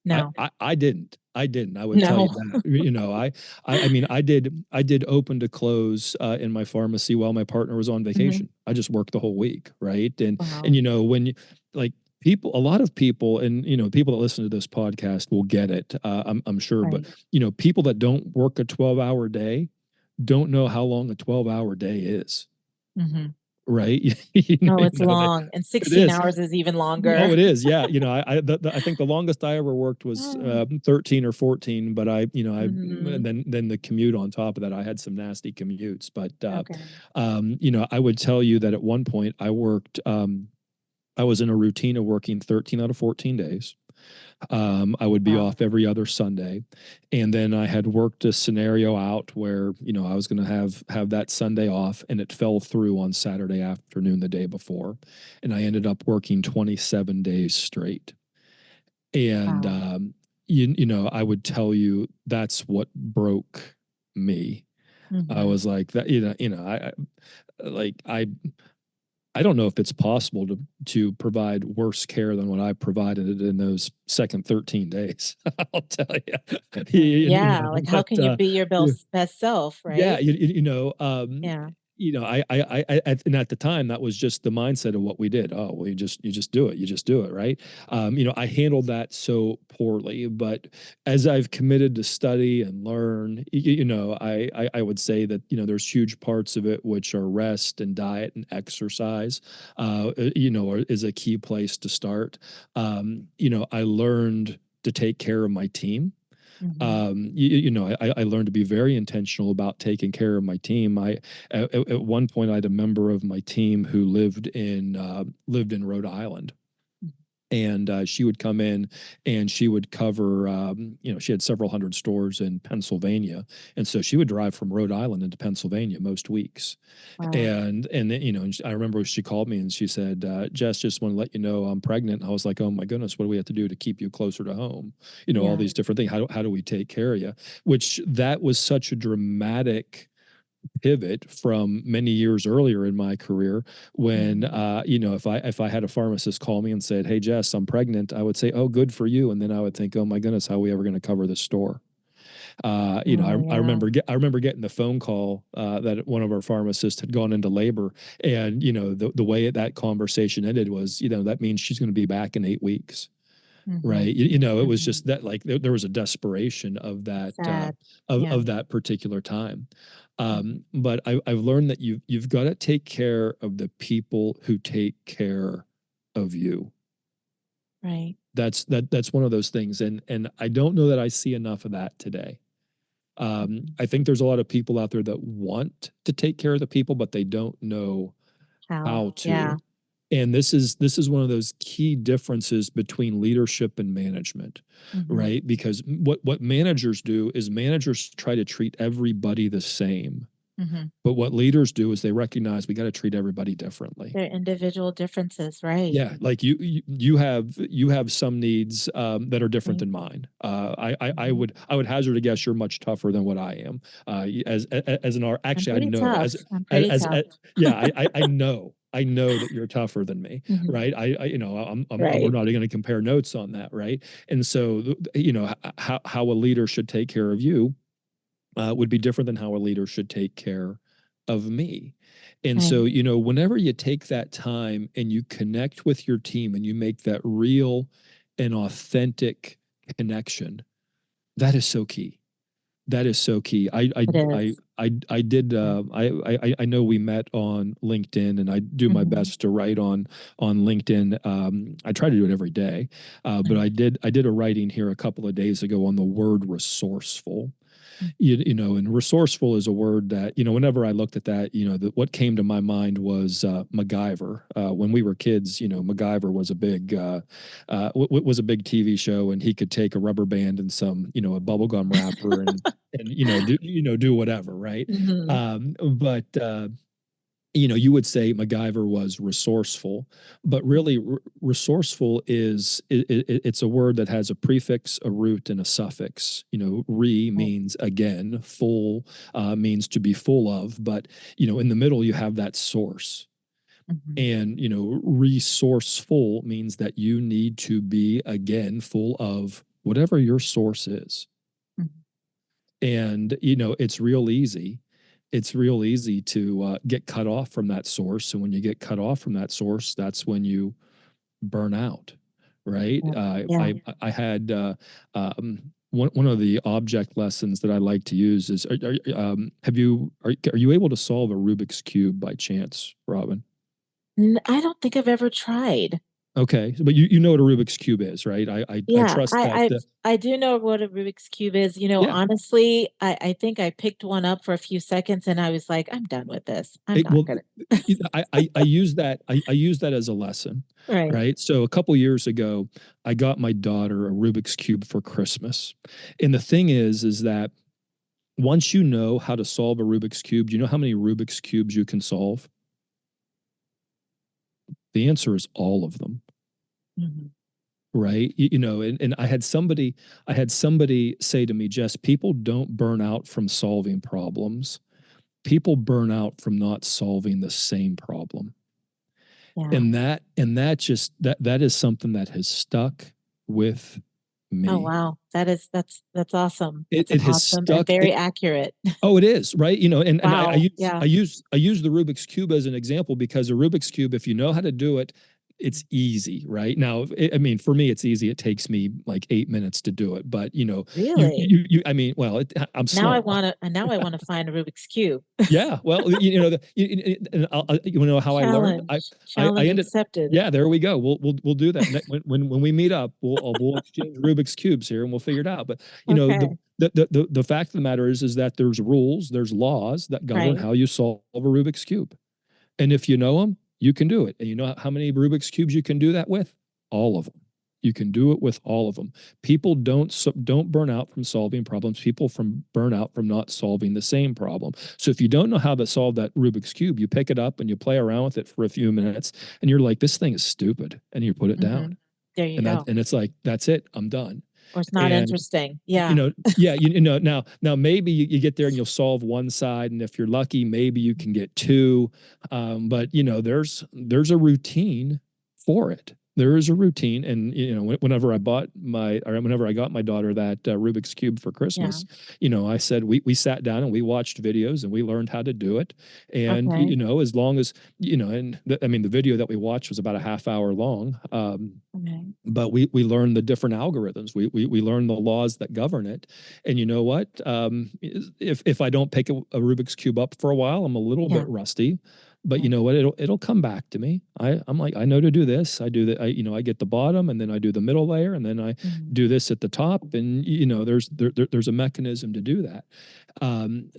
Speaker 1: No,
Speaker 2: I didn't. I didn't. I would tell you
Speaker 1: no.
Speaker 2: that. I mean, I did open to close in my pharmacy while my partner was on
Speaker 1: Hmm.
Speaker 2: vacation. I just worked the whole week, right? And
Speaker 1: Wow.
Speaker 2: when you like people, a lot of people, and people that listen to this podcast will get it. I'm sure, but
Speaker 1: Right.
Speaker 2: people that don't work a 12-hour day don't know how long a 12-hour day is,
Speaker 1: Hmm.
Speaker 2: right?
Speaker 1: Oh, it's
Speaker 2: That
Speaker 1: long. And
Speaker 2: it
Speaker 1: 16
Speaker 2: is.
Speaker 1: hours is even
Speaker 2: Oh,
Speaker 1: longer.
Speaker 2: it is. Yeah. I think the longest I ever worked was
Speaker 1: Oh.
Speaker 2: 13 or 14, but and
Speaker 1: Hmm.
Speaker 2: then the commute on top of that, I had some nasty commutes. But
Speaker 1: Okay.
Speaker 2: I would tell you that at one point I was in a routine of working 13 out of 14 days. I would be
Speaker 1: Wow.
Speaker 2: off every other Sunday, and then I had worked a scenario out where I was going to have that Sunday off, and it fell through on Saturday afternoon the day before, and I ended up working 27 days straight. And
Speaker 1: Wow.
Speaker 2: I would tell you that's what broke me. I
Speaker 1: Hmm.
Speaker 2: was like that, like I don't know if it's possible to provide worse care than what I provided in those second 13 days. I'll tell you.
Speaker 1: Yeah. Like, how
Speaker 2: But
Speaker 1: can you be your best self?
Speaker 2: yeah,
Speaker 1: Right. Yeah.
Speaker 2: and at the time that was just the mindset of what we did. Oh, well, you just do it. You just do it, right? I handled that so poorly, but as I've committed to study and learn, I would say that there's huge parts of it which are rest and diet and exercise. Is a key place to start. I learned to take care of my team.
Speaker 1: Hmm.
Speaker 2: I learned to be very intentional about taking care of my team. At one point I had a member of my team who lived in Rhode Island, and she would come in and she would cover she had several hundred stores in Pennsylvania, and so she would drive from Rhode Island into Pennsylvania most weeks.
Speaker 1: Wow.
Speaker 2: And then, I remember she called me and she said, Jess, just want to let you know I'm pregnant. I was like, oh my goodness, what do we have to do to keep you closer to home? All
Speaker 1: Yeah.
Speaker 2: these different things. How do we take care of you? Which that was such a dramatic pivot from many years earlier in my career when
Speaker 1: Hmm.
Speaker 2: if I had a pharmacist call me and said, hey Jess, I'm pregnant, I would say, oh, good for you. And then I would think, oh my goodness, how are we ever going to cover this store?
Speaker 1: Oh,
Speaker 2: I
Speaker 1: yeah.
Speaker 2: remember getting the phone call that one of our pharmacists had gone into labor, and the way that conversation ended was, that means she's going to be back in 8 weeks,
Speaker 1: Hmm.
Speaker 2: right? It was
Speaker 1: Hmm.
Speaker 2: just that, like, there was a desperation of that
Speaker 1: Sad. Yeah.
Speaker 2: of that particular time. But I've learned that you've got to take care of the people who take care of you.
Speaker 1: Right.
Speaker 2: That's one of those things, and I don't know that I see enough of that today.
Speaker 1: Mhm.
Speaker 2: I think there's a lot of people out there that want to take care of the people, but they don't know
Speaker 1: How?
Speaker 2: how
Speaker 1: Yeah.
Speaker 2: to. And this is one of those key differences between leadership and management,
Speaker 1: Hmm.
Speaker 2: right? Because what managers do is managers try to treat everybody the same.
Speaker 1: Hmm.
Speaker 2: But what leaders do is they recognize we got to treat everybody differently.
Speaker 1: Their individual differences. Right.
Speaker 2: Yeah, like you have some needs that are different
Speaker 1: Right.
Speaker 2: than mine. I
Speaker 1: Hmm.
Speaker 2: would hazard a guess you're much tougher than what I am. As an art,
Speaker 1: I'm
Speaker 2: actually, I
Speaker 1: pretty
Speaker 2: know
Speaker 1: tough. I'm pretty tough.
Speaker 2: yeah, I know that you're tougher than me,
Speaker 1: Hmm.
Speaker 2: right? We're
Speaker 1: Right.
Speaker 2: not going to compare notes on that, right? And so how a leader should take care of you would be different than how a leader should take care of me. And so,
Speaker 1: Right.
Speaker 2: whenever you take that time and you connect with your team and you make that real and authentic connection, that is so key. That is so key.
Speaker 1: It is.
Speaker 2: I did
Speaker 1: Yeah.
Speaker 2: I know we met on LinkedIn, and I do my
Speaker 1: Hmm.
Speaker 2: best to write on LinkedIn. I try to do it every day, but
Speaker 1: Right.
Speaker 2: I did a writing here a couple of days ago on the word resourceful.
Speaker 1: Mhm.
Speaker 2: And resourceful is a word that, whenever I looked at that, what came to my mind was MacGyver. When we were kids, MacGyver was a was a big TV show, and he could take a rubber band and some, a bubblegum wrapper and do whatever, right?
Speaker 1: Hmm.
Speaker 2: But you would say MacGyver was resourceful, but really resourceful it's a word that has a prefix, a root, and a suffix.
Speaker 1: Right.
Speaker 2: Means again, full means to be full of, but in the middle you have that source.
Speaker 1: Mhm.
Speaker 2: And resourceful means that you need to be again full of whatever your source is.
Speaker 1: Mhm.
Speaker 2: And it's real easy to get cut off from that source, and when you get cut off from that source, that's when you burn out, right?
Speaker 1: Yeah.
Speaker 2: uh,
Speaker 1: Yeah.
Speaker 2: i I had one of the object lessons that I like to use is are you able to solve a Rubik's cube by chance, Robin?
Speaker 1: I don't think I've ever tried.
Speaker 2: Okay, but you know what a Rubik's cube is, right? I
Speaker 1: Yeah,
Speaker 2: trust that
Speaker 1: I do know what a Rubik's Cube is.
Speaker 2: yeah.
Speaker 1: Honestly, I think I picked one up for a few seconds and I was like, I'm done with this. I'm
Speaker 2: It
Speaker 1: not
Speaker 2: will.
Speaker 1: gonna.
Speaker 2: I use that. I use that as a lesson,
Speaker 1: Right.
Speaker 2: right? So a couple years ago, I got my daughter a Rubik's cube for Christmas, and the thing is that once you know how to solve a Rubik's cube, do you know how many Rubik's cubes you can solve? The answer is all of them,
Speaker 1: Mhm.
Speaker 2: right? And I had somebody say to me, Jess, people don't burn out from solving problems. People burn out from not solving the same problem.
Speaker 1: Yeah.
Speaker 2: And that is something that has stuck with
Speaker 1: Oh,
Speaker 2: me.
Speaker 1: wow. That's awesome.
Speaker 2: It
Speaker 1: That's an
Speaker 2: it has
Speaker 1: awesome and
Speaker 2: stuck
Speaker 1: very
Speaker 2: it.
Speaker 1: accurate.
Speaker 2: Oh, it is, right? And I
Speaker 1: Wow.
Speaker 2: use
Speaker 1: Yeah.
Speaker 2: I use I use the Rubik's cube as an example because a Rubik's cube, if you know how to do it, it's easy, right? Now, I mean, for me, it's easy. It takes me like 8 minutes to do it, but
Speaker 1: Really?
Speaker 2: I mean, well, I'm
Speaker 1: Now I
Speaker 2: slow.
Speaker 1: want to, and now I want to find a Rubik's Cube.
Speaker 2: Yeah, well, and you know how I learned. I
Speaker 1: Challenge
Speaker 2: ended.
Speaker 1: accepted.
Speaker 2: Yeah, there we go. We'll do that when we meet up. We'll exchange Rubik's cubes here, and we'll figure it out. But
Speaker 1: Okay.
Speaker 2: the fact of the matter is that there's rules, there's laws that govern
Speaker 1: Right.
Speaker 2: how you solve a Rubik's cube, and if you know them, you can do it. And you know how many Rubik's cubes you can do that with? All of them. You can do it with all of them. People don't burn out from solving problems. People burn out from not solving the same problem. So if you don't know how to solve that Rubik's cube, you pick it up and you play around with it for a few minutes, and you're like, "This thing is stupid," and you put it
Speaker 1: Hmm.
Speaker 2: down,
Speaker 1: There you
Speaker 2: and
Speaker 1: go.
Speaker 2: it's like, "That's it. I'm done."
Speaker 1: Or it's not
Speaker 2: And
Speaker 1: interesting. Yeah.
Speaker 2: yeah, now maybe you get there and you'll solve one side, and if you're lucky, maybe you can get two. But there's a routine for it. There is a routine, and whenever I got my daughter that Rubik's cube for
Speaker 1: Yeah.
Speaker 2: Christmas, I said we sat down and we watched videos and we learned how to do it. And
Speaker 1: Okay.
Speaker 2: as long as I mean, the video that we watched was about a half hour long.
Speaker 1: Okay.
Speaker 2: But we learn the different algorithms. We learn the laws that govern it. And you know what? If I don't pick a Rubik's cube up for a while, I'm a little
Speaker 1: Yeah.
Speaker 2: bit rusty. But you
Speaker 1: Right.
Speaker 2: know what? It'll come back to me. I'm like, I know to do this. I do that. I get the bottom, and then I do the middle layer, and then I
Speaker 1: Mhm.
Speaker 2: do this at the top. And there's a mechanism to do that.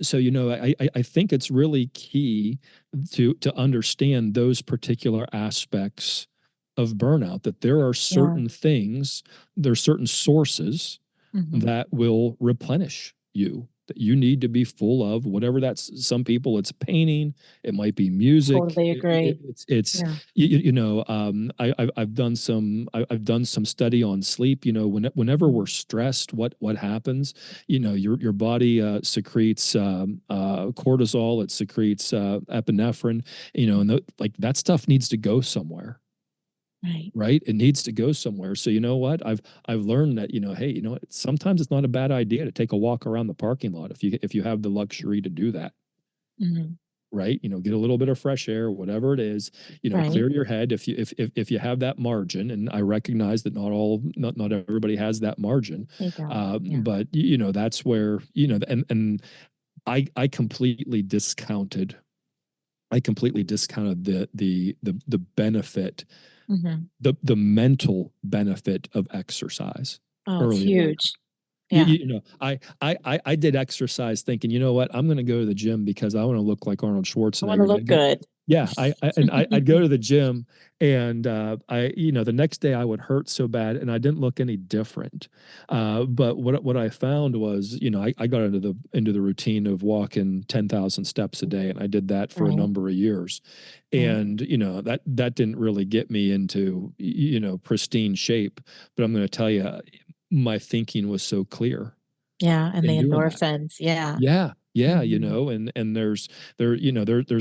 Speaker 2: So I think it's really key to understand those particular aspects of burnout, that there are
Speaker 1: Yeah.
Speaker 2: certain things, there's certain sources
Speaker 1: Hmm.
Speaker 2: that will replenish you, that you need to be full of, whatever that's. Some people it's painting, it might be music,
Speaker 1: Totally agree.
Speaker 2: it's
Speaker 1: Yeah.
Speaker 2: I've done some study on sleep. Whenever we're
Speaker 1: Mhm.
Speaker 2: stressed, what happens? Your body secretes cortisol, it secretes epinephrine, and like that stuff needs to go somewhere,
Speaker 1: Right.
Speaker 2: right? It needs to go somewhere. So you know what? I've learned that, hey, sometimes it's not a bad idea to take a walk around the parking lot if you have the luxury to do that.
Speaker 1: Hmm.
Speaker 2: Right. Get a little bit of fresh air, whatever it is,
Speaker 1: Right.
Speaker 2: clear your head if you have that margin. And I recognize that not everybody has that margin.
Speaker 1: They don't. Yeah.
Speaker 2: But that's where, and I completely discounted the benefit,
Speaker 1: Hmm.
Speaker 2: the mental benefit of exercise
Speaker 1: Oh, it's
Speaker 2: early on.
Speaker 1: huge. Yeah.
Speaker 2: I did exercise thinking, you know what, I'm going to go to the gym because I want to look like Arnold
Speaker 1: I want to
Speaker 2: Schwarzenegger.
Speaker 1: look good.
Speaker 2: Yeah, I'd go to the gym, and the next day I would hurt so bad, and I didn't look any different. But what I found was, I got into the routine of walking 10,000 steps a day, and I did that for a
Speaker 1: Right,
Speaker 2: number of years,
Speaker 1: right.
Speaker 2: and that didn't really get me into pristine shape. But I'm going to tell you, my thinking was so clear
Speaker 1: Yeah, and
Speaker 2: in
Speaker 1: the
Speaker 2: doing that.
Speaker 1: endorphins. Yeah.
Speaker 2: Yeah, yeah,
Speaker 1: Hmm.
Speaker 2: and there's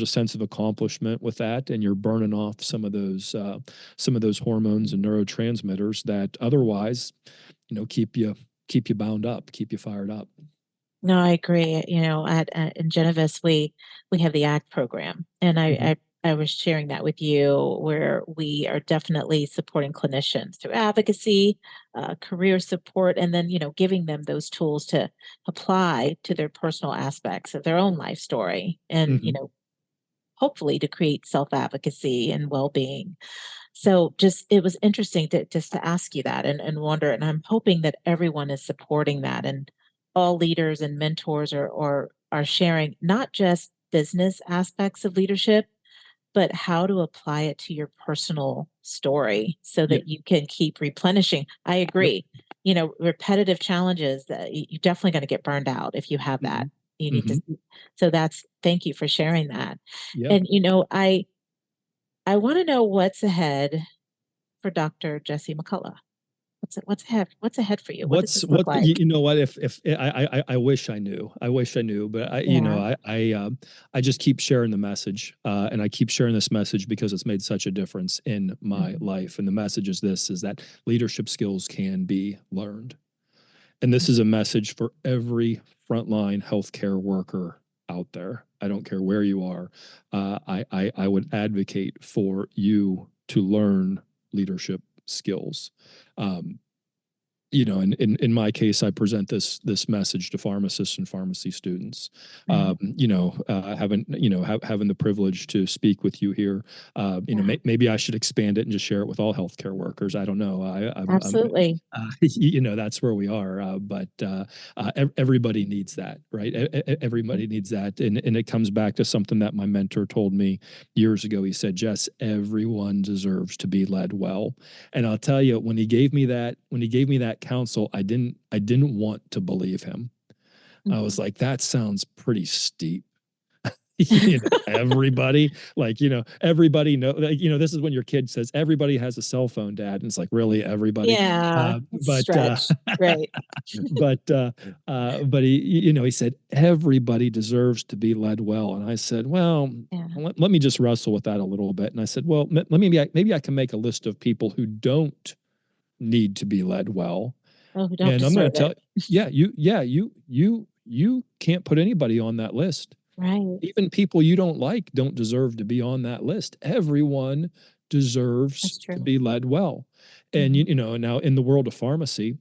Speaker 2: a sense of accomplishment with that, and you're burning off some of those hormones and neurotransmitters that otherwise, keep you bound up, keep you fired up.
Speaker 1: No, I agree. At in Genevis, we have the ACT program, and
Speaker 2: Hmm.
Speaker 1: I was sharing that with you, where we are definitely supporting clinicians through advocacy, career support, and then giving them those tools to apply to their personal aspects of their own life story, and
Speaker 2: Hmm.
Speaker 1: hopefully to create self advocacy and well being. So just it was interesting to ask you that and wonder, and I'm hoping that everyone is supporting that and all leaders and mentors are sharing not just business aspects of leadership, but how to apply it to your personal story so
Speaker 2: Yep,
Speaker 1: that you can keep replenishing. I
Speaker 2: yep.
Speaker 1: agree. Repetitive challenges that you're definitely going to get burned out if you have that.
Speaker 2: Hmm.
Speaker 1: You need
Speaker 2: Hmm.
Speaker 1: to, so that's, thank you for sharing that.
Speaker 2: Yeah.
Speaker 1: And, I want to know what's ahead for Dr. Jesse McCullough. What's ahead for you? What does
Speaker 2: What's
Speaker 1: this look
Speaker 2: what
Speaker 1: like?
Speaker 2: you know what if I wish I knew. I wish I knew, but
Speaker 1: Yeah.
Speaker 2: I just keep sharing the message, and I keep sharing this message because it's made such a difference in my
Speaker 1: Mhm.
Speaker 2: life. And the message is this: is that leadership skills can be learned. And this is a message for every frontline healthcare worker out there. I don't care where you are. I would advocate for you to learn leadership skills. Um, in my case, I present this message to pharmacists and pharmacy students.
Speaker 1: Right.
Speaker 2: Having the privilege to speak with you here.
Speaker 1: Yeah.
Speaker 2: Maybe I should expand it and just share it with all healthcare workers. I don't know.
Speaker 1: Absolutely.
Speaker 2: That's where we are. But everybody needs that, right? Everybody needs that, and it comes back to something that my mentor told me years ago. He said, "Jess, everyone deserves to be led well." And I'll tell you, when he gave me that counsel, I didn't want to believe him. I was
Speaker 1: Mhm.
Speaker 2: like, that sounds pretty steep. Everybody know, this is when your kid says everybody has a cell phone, dad. And it's like, really, everybody?
Speaker 1: Yeah,
Speaker 2: Uh,
Speaker 1: it's a
Speaker 2: but
Speaker 1: stretch. Right.
Speaker 2: but he said everybody deserves to be led well, and I said, well,
Speaker 1: Yeah.
Speaker 2: let me just wrestle with that a little bit. And I said, well, maybe I can make a list of people who don't need to be led well.
Speaker 1: Oh, who don't
Speaker 2: And I'm going
Speaker 1: deserve
Speaker 2: to tell,
Speaker 1: it.
Speaker 2: you can't put anybody on that list.
Speaker 1: Right.
Speaker 2: Even people you don't like don't deserve to be on that list. Everyone deserves
Speaker 1: That's
Speaker 2: to
Speaker 1: true.
Speaker 2: be led well. And
Speaker 1: Mhm.
Speaker 2: now in the world of pharmacy,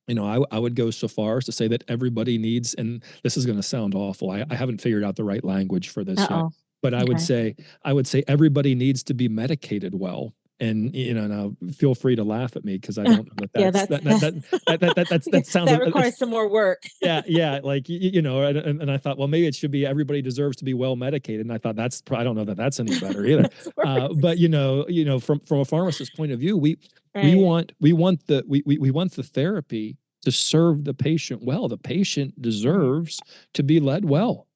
Speaker 2: I would go so far as to say that everybody needs, and this is going to sound awful. I haven't figured out the right language for this yet,
Speaker 1: Uh-oh.
Speaker 2: but I would
Speaker 1: Okay.
Speaker 2: say I would say everybody needs to be medicated well. And now feel free to laugh at me because I don't know that
Speaker 1: Yeah,
Speaker 2: that's that sounds
Speaker 1: that requires some more work.
Speaker 2: yeah, yeah, like and I thought, well, maybe it should be everybody deserves to be well medicated, and I thought I don't know that that's any better either.
Speaker 1: That's worse.
Speaker 2: But from a pharmacist's point of view, we
Speaker 1: Right.
Speaker 2: want we want the we want the therapy to serve the patient well. The patient
Speaker 1: Right.
Speaker 2: deserves to be led well,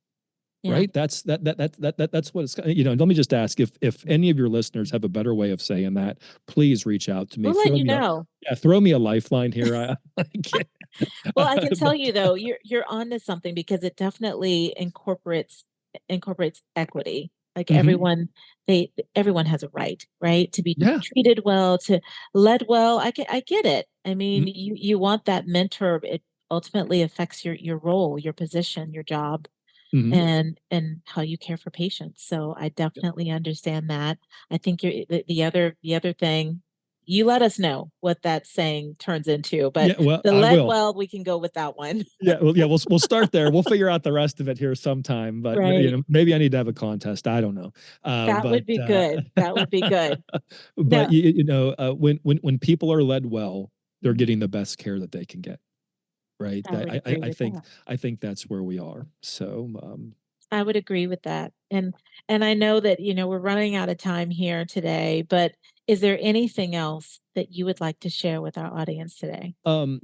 Speaker 1: Yeah.
Speaker 2: right? That's what it's. Let me just ask if any of your listeners have a better way of saying that, please reach out to me.
Speaker 1: We'll let you know.
Speaker 2: Throw me a lifeline here. I can't,
Speaker 1: Well, I can tell
Speaker 2: but
Speaker 1: you though, you're onto something because it definitely incorporates equity. Like
Speaker 2: mhm,
Speaker 1: everyone has a right to be
Speaker 2: yeah.
Speaker 1: treated well, to led well. I get it. I mean,
Speaker 2: Mm,
Speaker 1: you want that mentor. It ultimately affects your role, your position, your job,
Speaker 2: mhm.
Speaker 1: and how you care for patients. So I definitely understand that. I think the other thing, you let us know what that saying turns into, but
Speaker 2: Yeah, well,
Speaker 1: the
Speaker 2: I
Speaker 1: lead
Speaker 2: will.
Speaker 1: well, we can go with that one.
Speaker 2: Yeah, well, yeah, we'll start there. We'll figure out the rest of it here sometime. But
Speaker 1: Right.
Speaker 2: maybe I need to have a contest. I don't know.
Speaker 1: That
Speaker 2: But
Speaker 1: would be good. That would be good.
Speaker 2: but
Speaker 1: No.
Speaker 2: when people are led well, they're
Speaker 1: Mhm.
Speaker 2: getting the best care that they can get. Right.
Speaker 1: I would agree
Speaker 2: I
Speaker 1: with
Speaker 2: think
Speaker 1: that.
Speaker 2: I think that's where we are. So
Speaker 1: I would agree with that. And I know that, we're running out of time here today, but is there anything else that you would like to share with our audience today?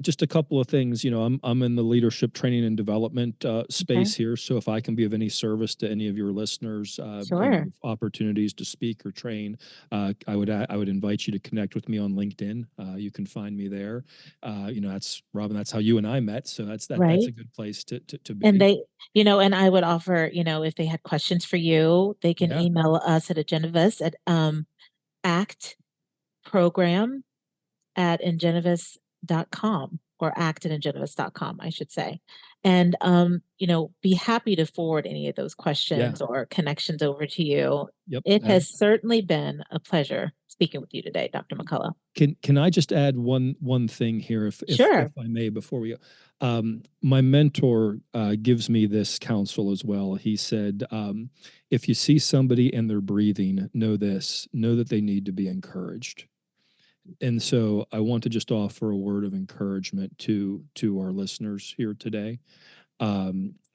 Speaker 2: Just a couple of things. I'm in the leadership training and development
Speaker 1: Okay.
Speaker 2: space here. So if I can be of any service to any of your listeners,
Speaker 1: Sure.
Speaker 2: opportunities to speak or train, I would invite you to connect with me on LinkedIn. You can find me there. That's Robin. That's how you and I met. So that's
Speaker 1: Right.
Speaker 2: a good place to
Speaker 1: And
Speaker 2: be.
Speaker 1: and I would offer, if they had questions for you, they can
Speaker 2: Yeah.
Speaker 1: email us at Ingenivis at act program at ingenivis.com, or act@ingenivis.com, I should say. And, be happy to forward any of those
Speaker 2: Yeah.
Speaker 1: questions or connections over to you.
Speaker 2: Yep.
Speaker 1: It has certainly been a pleasure speaking with you today, Dr. McCullough.
Speaker 2: Can I just add one thing here, if
Speaker 1: Sure.
Speaker 2: I may, before we go? My mentor gives me this counsel as well. He said, if you see somebody and they're breathing, know this: know that they need to be encouraged. And so I want to just offer a word of encouragement to our listeners here today.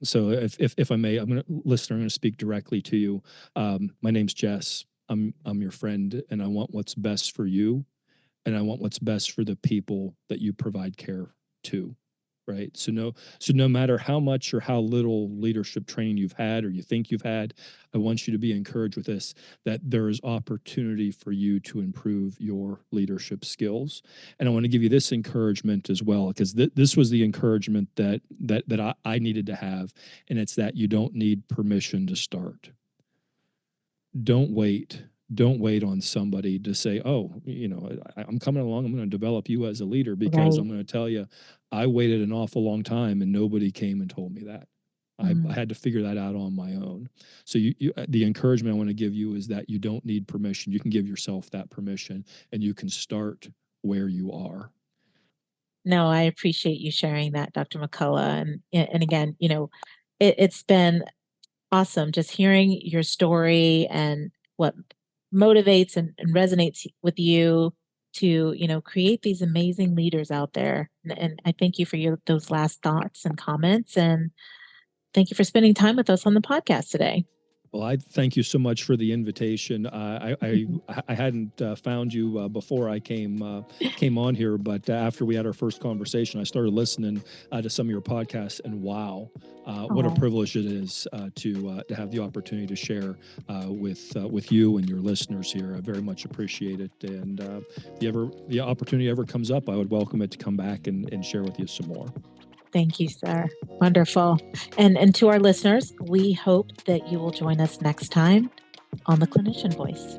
Speaker 2: So if I may, I'm going to speak directly to you. My name's Jess. I'm your friend, and I want what's best for you, and I want what's best for the people that you provide care to. Right. So no matter how much or how little leadership training you've had or you think you've had, I want you to be encouraged with this, that there is opportunity for you to improve your leadership skills. And I want to give you this encouragement as well, because this was the encouragement that I needed to have. And it's that you don't need permission to start. Don't wait on somebody to say, oh, I'm coming along, I'm going to develop you as a leader, because
Speaker 1: Right.
Speaker 2: I'm going to tell you, I waited an awful long time and nobody came and told me that. I
Speaker 1: Mm.
Speaker 2: had to figure that out on my own. So the encouragement I want to give you is that you don't need permission. You can give yourself that permission, and you can start where you are.
Speaker 1: No, I appreciate you sharing that, Dr. McCullough. And again, it's been awesome just hearing your story and what motivates and resonates with you to, create these amazing leaders out there. And I thank you for those last thoughts and comments. And thank you for spending time with us on the podcast today.
Speaker 2: Well, I thank you so much for the invitation. I hadn't found you before I came on here, but after we had our first conversation, I started listening to some of your podcasts, and wow, what a
Speaker 1: Oh,
Speaker 2: privilege it is to have the opportunity to share with you and your listeners here. I very much appreciate it, and the opportunity ever comes up, I would welcome it to come back and share with you some more.
Speaker 1: thank you, sir. Wonderful. And to our listeners, we hope that you will join us next time on The Clinician Voice.